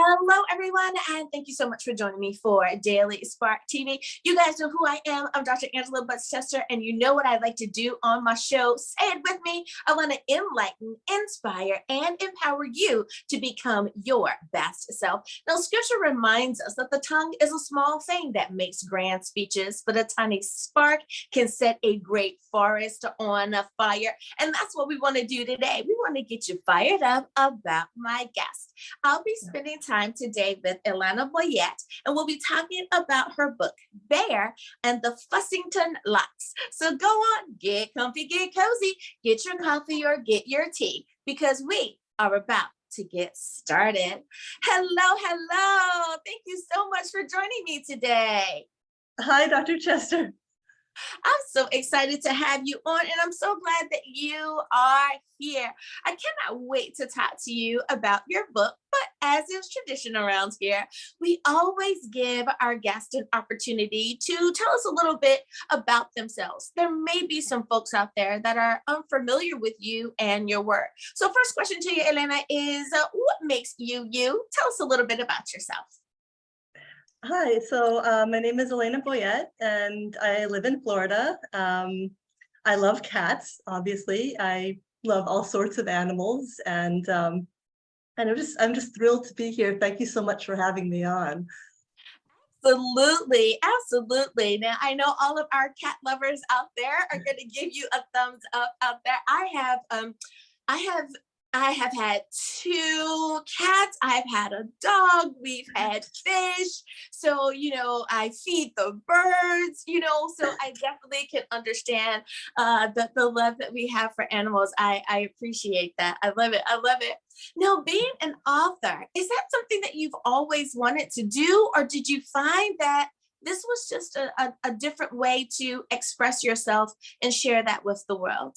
Hello, everyone, and thank you so much for joining me for Daily Spark TV. You guys know who I am. I'm Dr. Angela Butchester, and you know what I like to do on my show. Say it with me. I want to enlighten, inspire, and empower you to become your best self. Now, scripture reminds us that the tongue is a small thing that makes grand speeches, but a tiny spark can set a great forest on a fire. And that's what we want to do today. We want to get you fired up about my guest. I'll be spending time today with Ellena Boyett, and we'll be talking about her book, Bear and the Fussington Locks. So go on, get comfy, get cozy, get your coffee or get your tea, because we are about to get started. Hello. Thank you so much for joining me today. Hi, Dr. Chester. I'm so excited to have you on, and I'm so glad that you are here. I cannot wait to talk to you about your book, but as is tradition around here, we always give our guests an opportunity to tell us a little bit about themselves. There may be some folks out there that are unfamiliar with you and your work. So first question to you, Ellena, is what makes you you? Tell us a little bit about yourself. Hi, so my name is Ellena Boyett, and I live in Florida. I love cats, obviously. I love all sorts of animals, and I'm just thrilled to be here. Thank you so much for having me on. Absolutely. Now, I know all of our cat lovers out there are going to give you a thumbs up out there. I have had 2 cats. I've had a dog. We've had fish. So, I feed the birds, so I definitely can understand the love that we have for animals. I appreciate that. I love it. Now, being an author, is that something that you've always wanted to do, or did you find that this was just a different way to express yourself and share that with the world?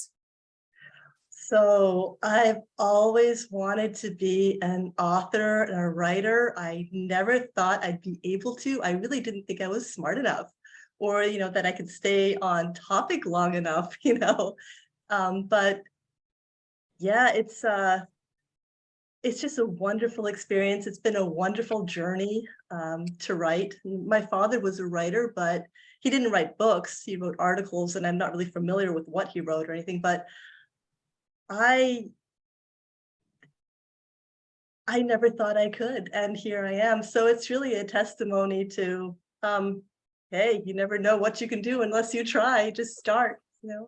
So I've always wanted to be an author and a writer. I never thought I'd be able to. I really didn't think I was smart enough, or that I could stay on topic long enough. But yeah, it's just a wonderful experience. It's been a wonderful journey to write. My father was a writer, but he didn't write books. He wrote articles, and I'm not really familiar with what he wrote or anything, but I never thought I could, and here I am. So it's really a testimony to, hey, you never know what you can do unless you try. Just start, Yeah.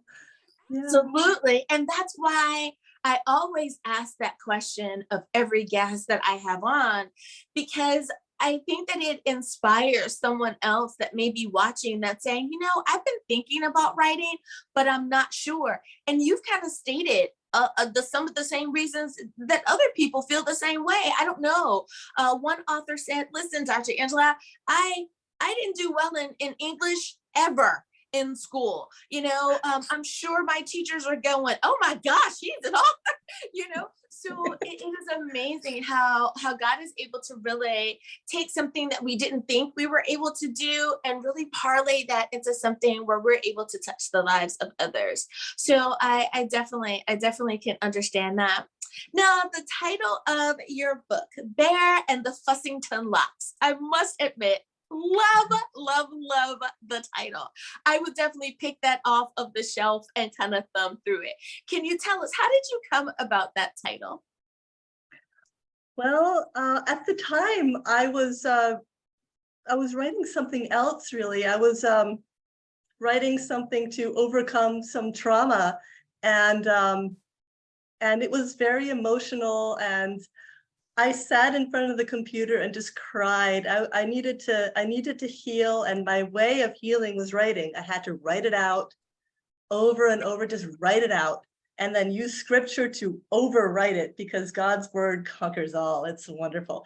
Absolutely. And that's why I always ask that question of every guest that I have on, because I think that it inspires someone else that may be watching that's saying, I've been thinking about writing, but I'm not sure. And you've kind of stated some of the same reasons that other people feel the same way. I don't know. One author said, listen, Dr. Angela, I didn't do well in English ever in school. I'm sure my teachers are going, oh my gosh, he's an author, So it is amazing how God is able to really take something that we didn't think we were able to do and really parlay that into something where we're able to touch the lives of others. So I definitely can understand that. Now, the title of your book, Bear and the Fussington Locks, I must admit, love the title. I would definitely pick that off of the shelf and kind of thumb through it. Can you tell us, how did you come about that title? Well, at the time, I was writing something else, really. I was writing something to overcome some trauma, and it was very emotional, and I sat in front of the computer and just cried. I needed to heal, and my way of healing was writing. I had to write it out over and over, just write it out, and then use scripture to overwrite it, because God's word conquers all. It's wonderful.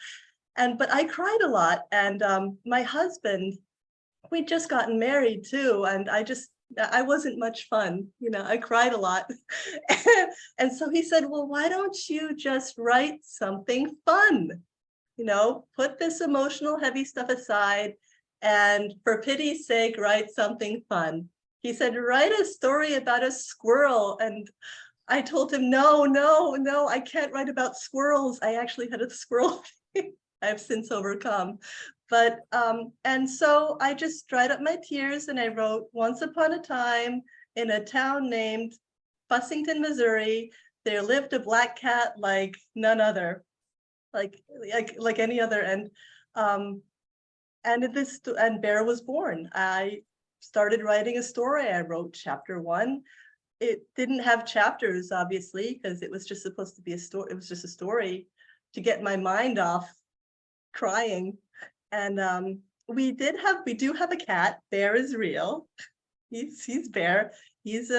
But I cried a lot, and my husband, we'd just gotten married too, and I wasn't much fun. I cried a lot. And so he said, well, why don't you just write something fun? Put this emotional, heavy stuff aside, and for pity's sake, write something fun. He said, write a story about a squirrel. And I told him, no, I can't write about squirrels. I actually had a squirrel. I've since overcome. But and so I just dried up my tears and I wrote, once upon a time in a town named Fussington, Missouri, there lived a black cat like none other, like any other. And Bear was born. I started writing a story. I wrote chapter 1. It didn't have chapters, obviously, because it was just supposed to be a story. It was just a story to get my mind off crying. And we do have a cat. Bear is real. He's Bear. He's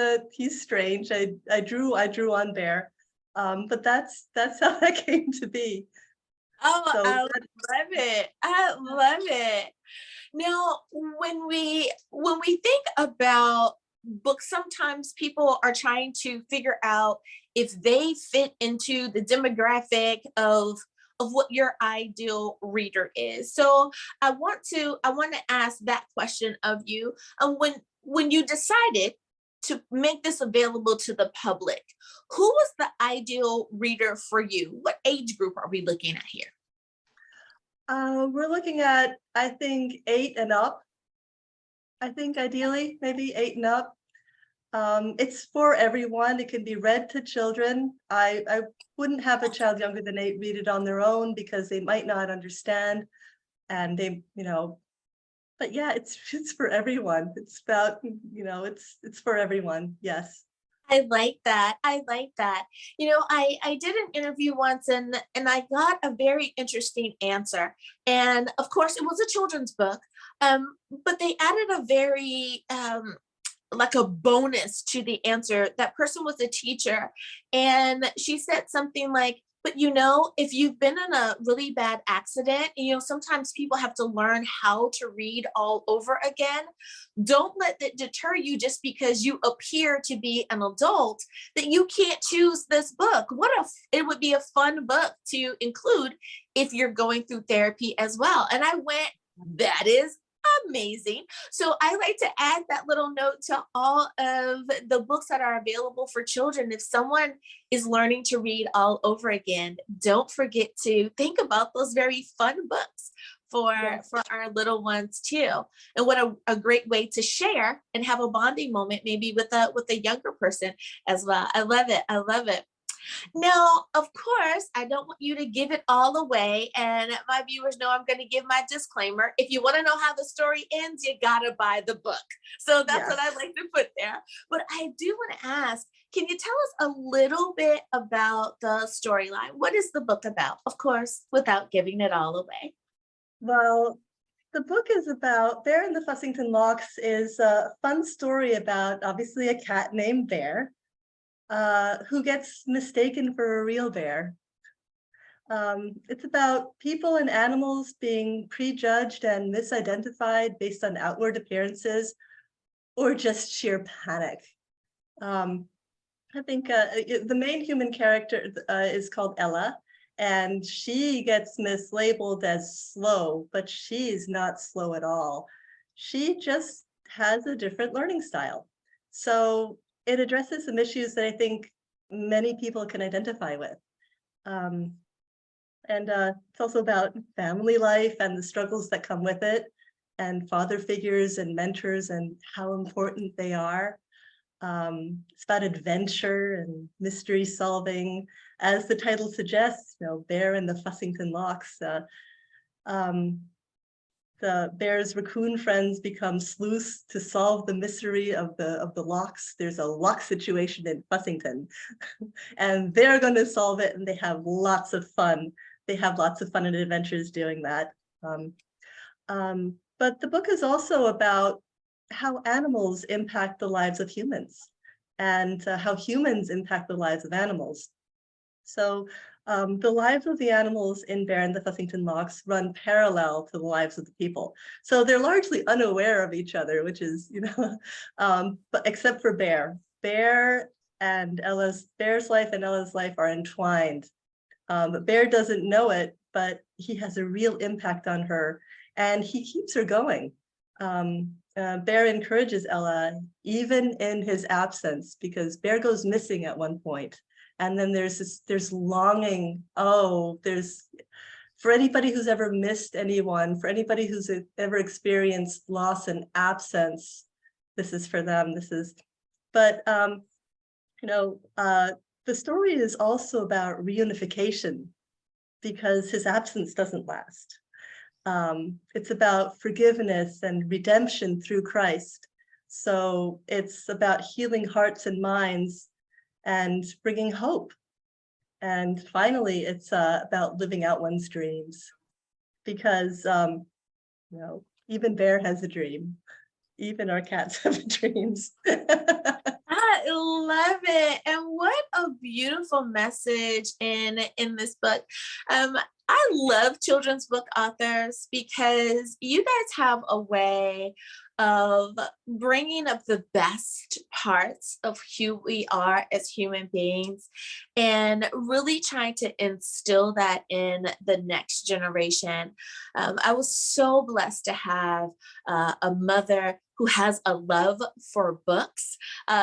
strange. I drew on Bear. But that's how that came to be. Oh, So I love it. I love it. Now, when we think about books, sometimes people are trying to figure out if they fit into the demographic of what your ideal reader is. So I want to ask that question of you. When you decided to make this available to the public, who was the ideal reader for you? What age group are we looking at here? we're looking at, I think, 8 and up. I think ideally, maybe 8 and up. It's for everyone. It can be read to children. I wouldn't have a child younger than 8 read it on their own because they might not understand, and they, but yeah, it's for everyone. It's about, it's for everyone. Yes. I like that. I like that. I did an interview once and I got a very interesting answer. And of course, it was a children's book, but they added a very like a bonus to the answer. That person was a teacher, and she said something like, but if you've been in a really bad accident, sometimes people have to learn how to read all over again. Don't let that deter you just because you appear to be an adult, that you can't choose this book. It would be a fun book to include if you're going through therapy as well. And I went, that is amazing. So I like to add that little note to all of the books that are available for children. If someone is learning to read all over again, don't forget to think about those very fun books for our little ones too. And what a great way to share and have a bonding moment, maybe with a younger person as well. I love it. I love it. Now, of course, I don't want you to give it all away, and my viewers know I'm going to give my disclaimer. If you want to know how the story ends, you got to buy the book. So that's what I like to put there. But I do want to ask, can you tell us a little bit about the storyline? What is the book about? Of course, without giving it all away. Well, the book is about Bear and the Fussington Locks. Is a fun story about, obviously, a cat named Bear, who gets mistaken for a real bear. It's about people and animals being prejudged and misidentified based on outward appearances or just sheer panic. I think the main human character is called Ella, and she gets mislabeled as slow, but she's not slow at all. She just has a different learning style. So it addresses some issues that I think many people can identify with. And it's also about family life and the struggles that come with it, and father figures and mentors and how important they are. It's about adventure and mystery solving. As the title suggests, Bear and the Fussington Locks. The Bear's raccoon friends become sleuths to solve the mystery of the locks. There's a lock situation in Fussington, and they're going to solve it, and they have lots of fun. They have lots of fun and adventures doing that. But the book is also about how animals impact the lives of humans, and how humans impact the lives of animals. So the lives of the animals in Bear and the Fussington Locks run parallel to the lives of the people. So they're largely unaware of each other, which is, but except for Bear. Bear's life and Ella's life are entwined. But Bear doesn't know it, but he has a real impact on her, and he keeps her going. Bear encourages Ella even in his absence, because Bear goes missing at one point. And then there's longing. Oh, there's for anybody who's ever missed anyone, for anybody who's ever experienced loss and absence, this is for them. But the story is also about reunification, because his absence doesn't last. It's about forgiveness and redemption through Christ. So it's about healing hearts and minds and bringing hope. And finally, it's about living out one's dreams, because even Bear has a dream. Even our cats have dreams. I love it. And what a beautiful message in this book. I love children's book authors because you guys have a way of bringing up the best parts of who we are as human beings and really trying to instill that in the next generation. I was so blessed to have a mother who has a love for books.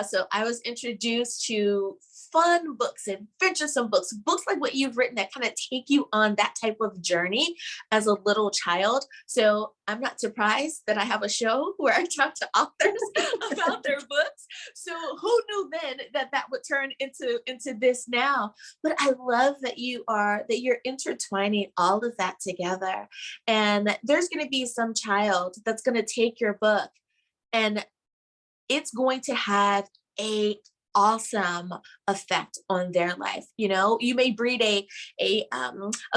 So I was introduced to fun books, adventuresome books, books like what you've written that kind of take you on that type of journey as a little child. So I'm not surprised that I have a show where I talk to authors about their books. So who knew then that would turn into this now? But I love that you're intertwining all of that together. And there's going to be some child that's going to take your book and it's going to have a awesome effect on their life. You may breed a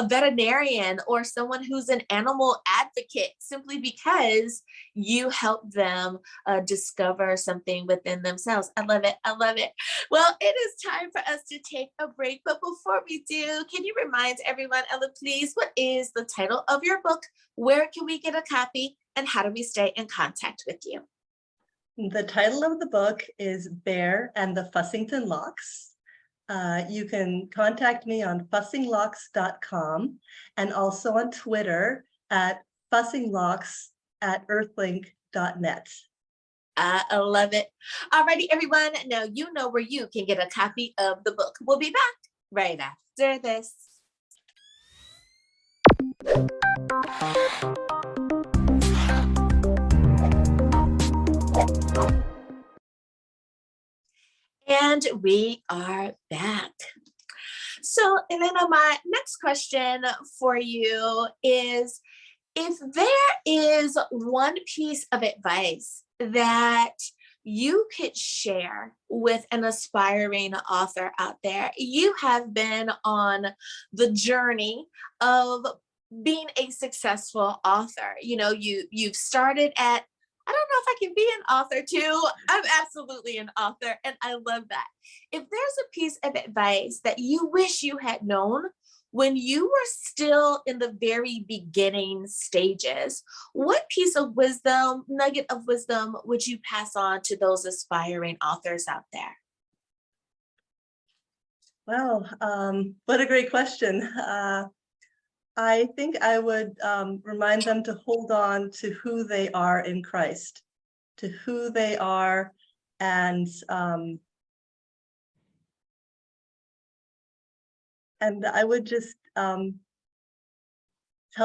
veterinarian or someone who's an animal advocate simply because you help them discover something within themselves. I love it. I love it. Well, it is time for us to take a break. But before we do, can you remind everyone, Ella, please, what is the title of your book? Where can we get a copy? And how do we stay in contact with you? The title of the book is Bear and the Fussington Locks. You can contact me on fussinglocks.com and also on Twitter at fussinglocks@earthlink.net. I love it. Alrighty, everyone. Now you know where you can get a copy of the book. We'll be back right after this. And we are back. So, Ellena, my next question for you is, if there is one piece of advice that you could share with an aspiring author out there, you have been on the journey of being a successful author. You've started at, I don't know if I can be an author too. I'm absolutely an author, and I love that. If there's a piece of advice that you wish you had known when you were still in the very beginning stages, what piece of wisdom, nugget of wisdom, would you pass on to those aspiring authors out there? Well, what a great question. I think I would remind them to hold on to who they are in Christ, to who they are, and I would just tell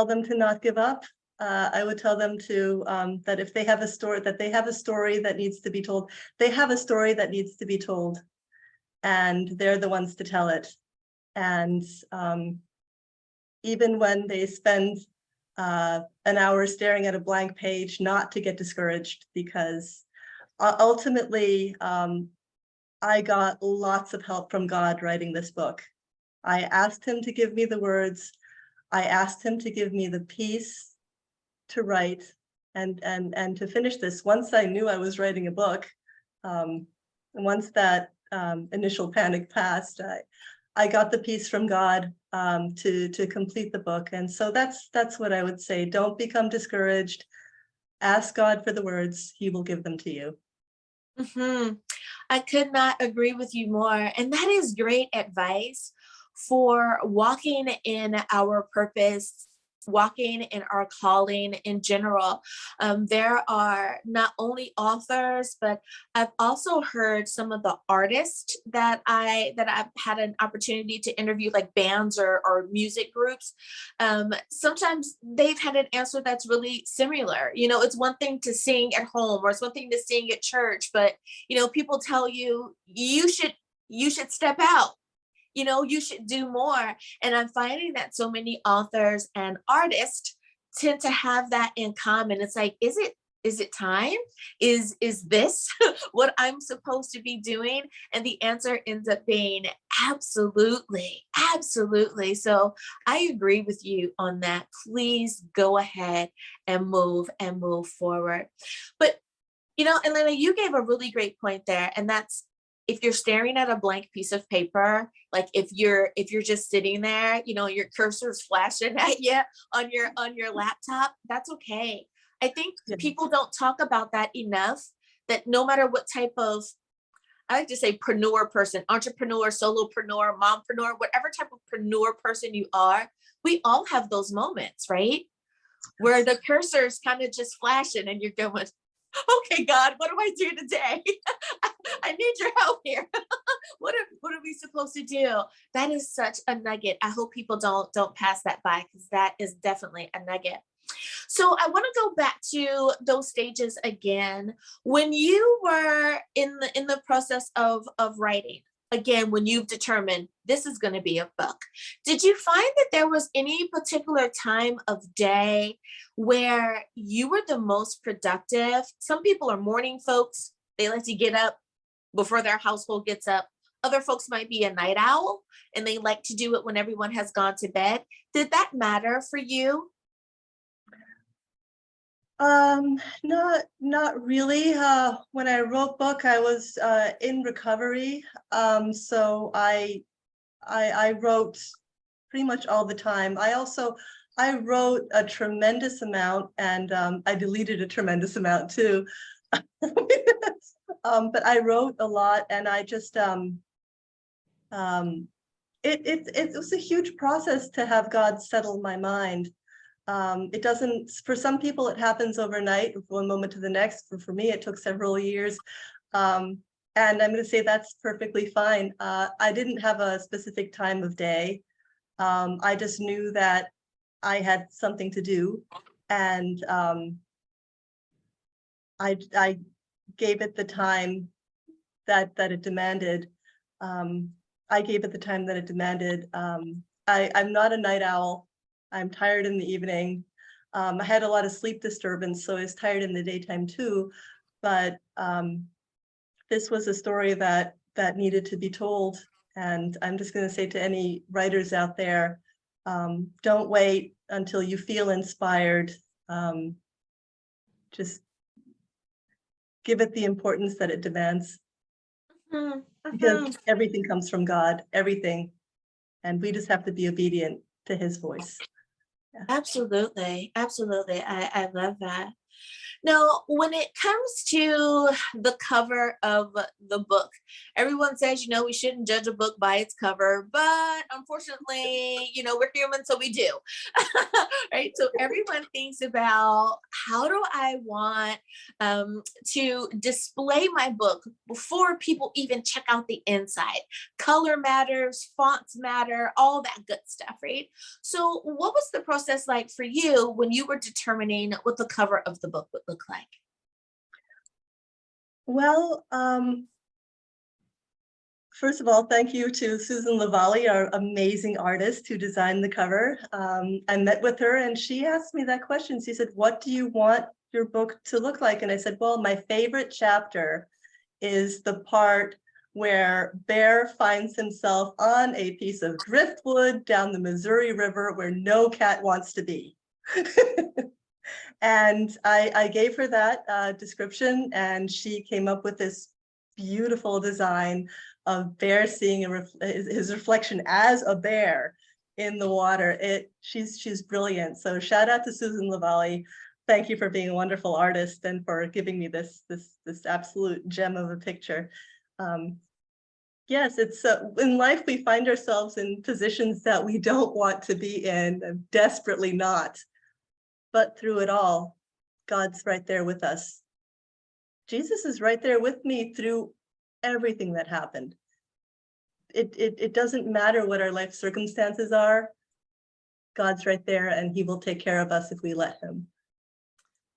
them to not give up. I would tell them to that if they have a story, that they have a story that needs to be told. They have a story that needs to be told, and they're the ones to tell it. And even when they spend an hour staring at a blank page, not to get discouraged, because ultimately I got lots of help from God writing this book. I asked him to give me the words. I asked him to give me the peace to write and to finish this. Once I knew I was writing a book, once that initial panic passed, I got the peace from God to complete the book. And so that's what I would say. Don't become discouraged. Ask God for the words. He will give them to you. Mm-hmm. I could not agree with you more. And that is great advice for walking in our purpose walking in our calling in general. There are not only authors, but I've also heard some of the artists that I've had an opportunity to interview, like bands or music groups. Sometimes they've had an answer that's really similar. You know, it's one thing to sing at home, or it's one thing to sing at church, but you know, people tell you you should step out, you know, you should do more. And I'm finding that so many authors and artists tend to have that in common. It's like, is it time? Is this what I'm supposed to be doing? And the answer ends up being absolutely, absolutely. So I agree with you on that. Please go ahead and move forward. But you know, Ellena, you gave a really great point there, and that's, if you're staring at a blank piece of paper, like if you're just sitting there, you know, your cursor's flashing at you on your laptop, that's okay. I think Yeah. people don't talk about that enough, that no matter what type of, I like to say preneur person, entrepreneur, solopreneur, mompreneur, whatever type of preneur person you are, we all have those moments, right? Where the cursor's kind of just flashing and you're going, okay, God, what do I do today? I need your help here. What are we supposed to do? That is such a nugget. I hope people don't pass that by, because that is definitely a nugget. So I want to go back to those stages again. When you were in the process of writing, again, when you've determined this is going to be a book, did you find that there was any particular time of day where you were the most productive? Some people are morning folks. They like to get up before their household gets up. Other folks might be a night owl and they like to do it when everyone has gone to bed. Did that matter for you? Not really. When I wrote book, I was in recovery. So I wrote pretty much all the time. I wrote a tremendous amount, and I deleted a tremendous amount too. But I wrote a lot, and I just it was a huge process to have God settle my mind. It doesn't, for some people, it happens overnight, from one moment to the next. For me, it took several years. And I'm going to say that's perfectly fine. I didn't have a specific time of day. I just knew that I had something to do, and I gave it the time that it demanded. I gave it the time that it demanded. I'm not a night owl. I'm tired in the evening. I had a lot of sleep disturbance, so I was tired in the daytime too. But this was a story that needed to be told. And I'm just going to say to any writers out there, don't wait until you feel inspired. Just give it the importance that it demands. Because everything comes from God, everything. And we just have to be obedient to his voice. Yeah. Absolutely. Absolutely. I love that. Now, when it comes to the cover of the book, everyone says, you know, we shouldn't judge a book by its cover, but unfortunately, you know, we're human, so we do. Right? So everyone thinks about, how do I want to display my book before people even check out the inside? Color matters, fonts matter, all that good stuff, right? So what was the process like for you when you were determining what the cover of the book would look like? Well, first of all, thank you to Susan Lavallee, our amazing artist who designed the cover. I met with her and she asked me that question. She said, what do you want your book to look like? And I said, well, my favorite chapter is the part where Bear finds himself on a piece of driftwood down the Missouri River where no cat wants to be. And I gave her that description, and she came up with this beautiful design of Bear seeing his reflection as a bear in the water. She's brilliant. So shout out to Susan Lavallee. Thank you for being a wonderful artist and for giving me this absolute gem of a picture. Yes, it's in life we find ourselves in positions that we don't want to be in, and desperately not. But through it all, God's right there with us. Jesus is right there with me through everything that happened. It doesn't matter what our life circumstances are. God's right there, and he will take care of us if we let him.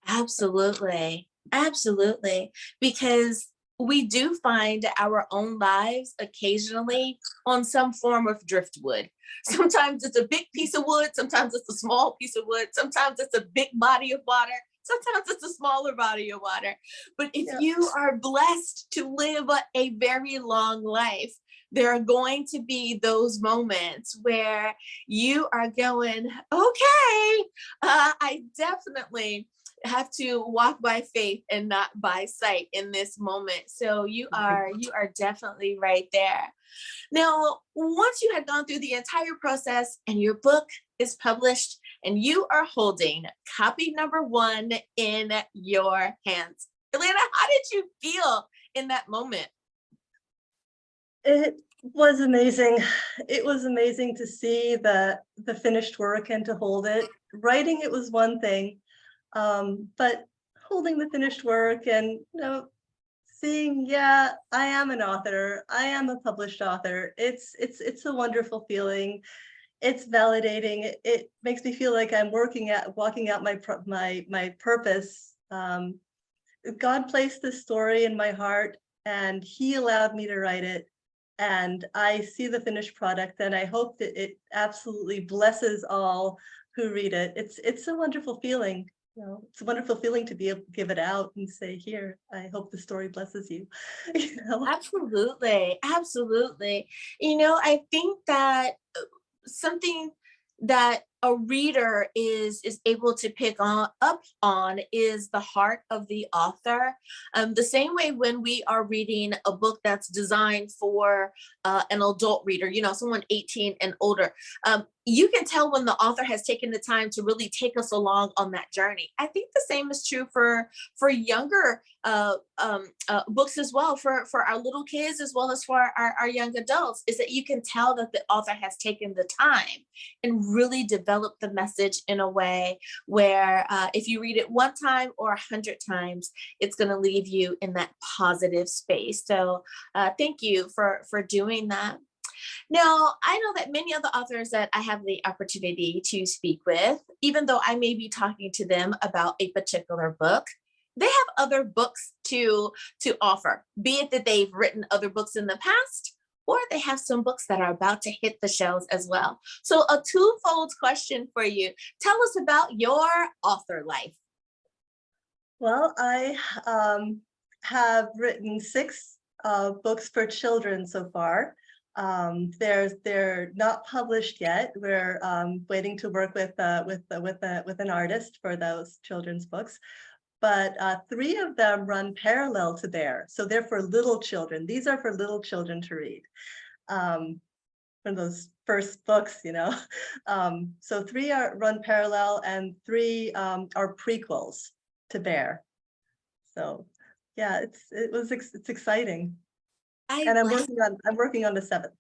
Absolutely. Absolutely. Because we do find our own lives occasionally on some form of driftwood. Sometimes it's a big piece of wood, sometimes it's a small piece of wood, sometimes it's a big body of water, sometimes it's a smaller body of water. But if Yeah. you are blessed to live a very long life, there are going to be those moments where you are going, okay, I definitely have to walk by faith and not by sight in this moment. So you are definitely right there. Now, once you had gone through the entire process and your book is published and you are holding copy number 1 in your hands, Ellena, how did you feel in that moment? It was amazing. It was amazing to see the finished work and to hold it. Writing it was one thing, but holding the finished work and seeing, yeah, I am an author. I am a published author. It's a wonderful feeling. It's validating. It makes me feel like I'm walking out my purpose. God placed this story in my heart, and he allowed me to write it. And I see the finished product, and I hope that it absolutely blesses all who read it. It's a wonderful feeling. It's a wonderful feeling to be able to give it out and say, here, I hope the story blesses you. Absolutely. Absolutely. I think that something that a reader is able to pick up on is the heart of the author. The same way when we are reading a book that's designed for an adult reader, someone 18 and older, you can tell when the author has taken the time to really take us along on that journey. I think the same is true for younger books as well, for our little kids as well as for our young adults, is that you can tell that the author has taken the time and really developed the message in a way where if you read it one time or 100 times, it's going to leave you in that positive space. So thank you for doing that. Now, I know that many of the authors that I have the opportunity to speak with, even though I may be talking to them about a particular book, they have other books to offer, be it that they've written other books in the past, or they have some books that are about to hit the shelves as well. So a twofold question for you. Tell us about your author life. Well, I have written 6 books for children so far. They're not published yet. We're waiting to work with an artist for those children's books. But 3 of them run parallel to Bear, so they're for little children. These are for little children to read. From those first books, So 3 run parallel, and 3 are prequels to Bear. So yeah, it's exciting. And I'm working on the 7th.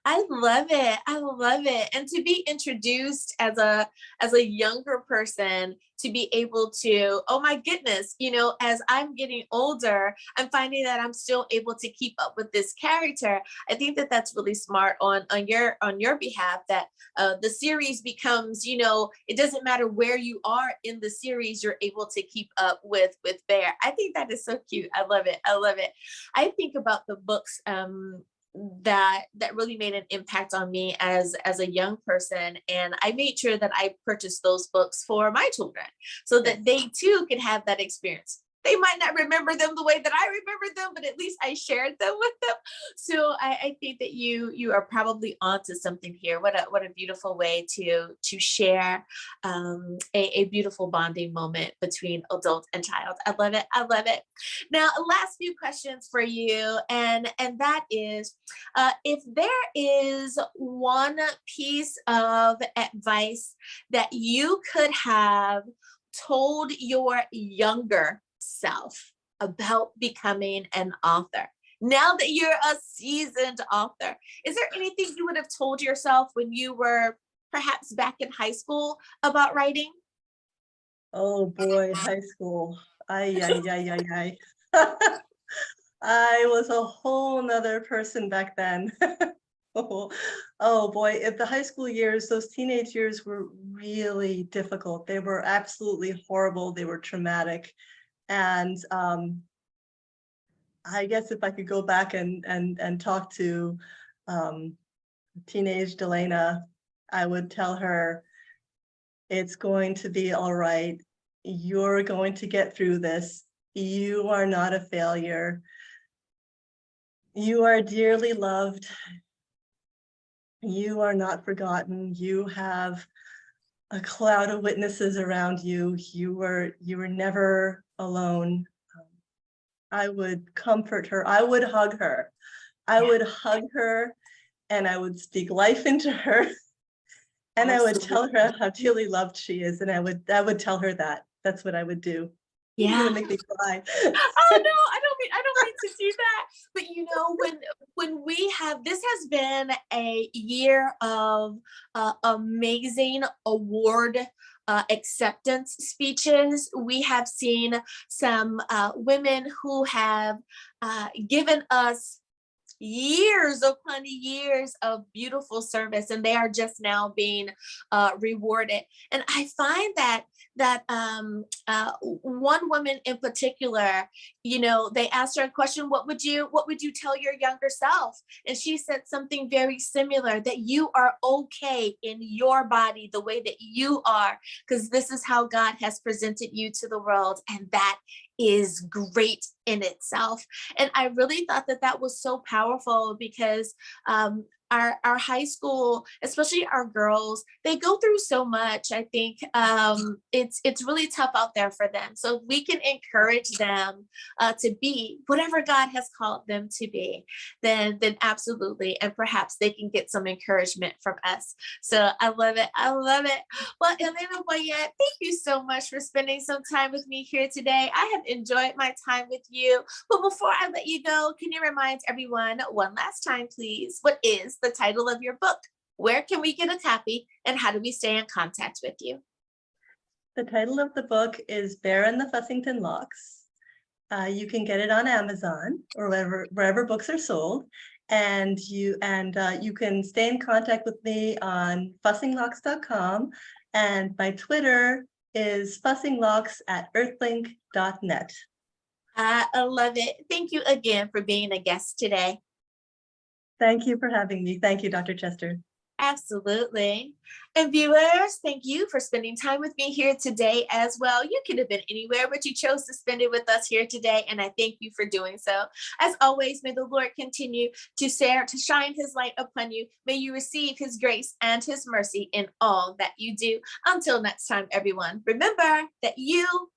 I love it. I love it. And to be introduced as a younger person, to be able to, oh my goodness, as I'm getting older, I'm finding that I'm still able to keep up with this character. I think that that's really smart on your behalf, that the series becomes, it doesn't matter where you are in the series, you're able to keep up with Bear. I think that is so cute. I love it. I love it. I think about the books that really made an impact on me as a young person, and I made sure that I purchased those books for my children so that they too could have that experience. They might not remember them the way that I remember them, but at least I shared them with them. So I think that you are probably onto something here. What a beautiful way to share a beautiful bonding moment between adult and child. I love it. I love it. Now, last few questions for you, and that is, if there is one piece of advice that you could have told your younger self about becoming an author, now that you're a seasoned author, is there anything you would have told yourself when you were perhaps back in high school about writing? Oh boy, high school. Ay, ay, ay, ay, ay. I was a whole nother person back then. Oh boy, if the high school years, those teenage years were really difficult. They were absolutely horrible. They were traumatic. And I guess if I could go back and talk to teenage Ellena, I would tell her, it's going to be all right. You're going to get through this. You are not a failure. You are dearly loved. You are not forgotten. You have a cloud of witnesses around you. You were never alone. I would comfort her. I would hug her. I would hug her, and I would speak life into her. And I would tell her how dearly loved she is. And I would tell her that. That's what I would do. Yeah. You're gonna make me cry. Oh no, I don't mean to do that. But you know, when we have, this has been a year of amazing award acceptance speeches. We have seen some women who have given us years upon years of beautiful service, and they are just now being rewarded. And I find that one woman in particular, you know, they asked her a question, what would you tell your younger self? And she said something very similar, that you are okay in your body the way that you are, because this is how God has presented you to the world, and that is great in itself. And I really thought that was so powerful, because our high school, especially our girls, they go through so much. I think it's really tough out there for them. So if we can encourage them to be whatever God has called them to be, then absolutely, and perhaps they can get some encouragement from us. So I love it. I love it. Well, Ellena Boyett, thank you so much for spending some time with me here today. I have enjoyed my time with you. But before I let you go, can you remind everyone one last time, please, what is the title of your book? Where can we get a copy, and how do we stay in contact with you? The title of the book is Bear and the Fussington Locks. You can get it on Amazon or wherever books are sold. And you can stay in contact with me on fussinglocks.com, and my Twitter is fussinglocks@earthlink.net. I love it. Thank you again for being a guest today. Thank you for having me. Thank you, Dr. Chester. Absolutely. And viewers, thank you for spending time with me here today as well. You could have been anywhere, but you chose to spend it with us here today, and I thank you for doing so. As always, may the Lord continue to shine his light upon you. May you receive his grace and his mercy in all that you do. Until next time, everyone, remember that you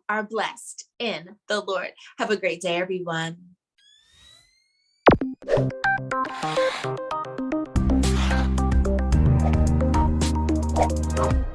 are blessed in the Lord. Have a great day, everyone. Thank you.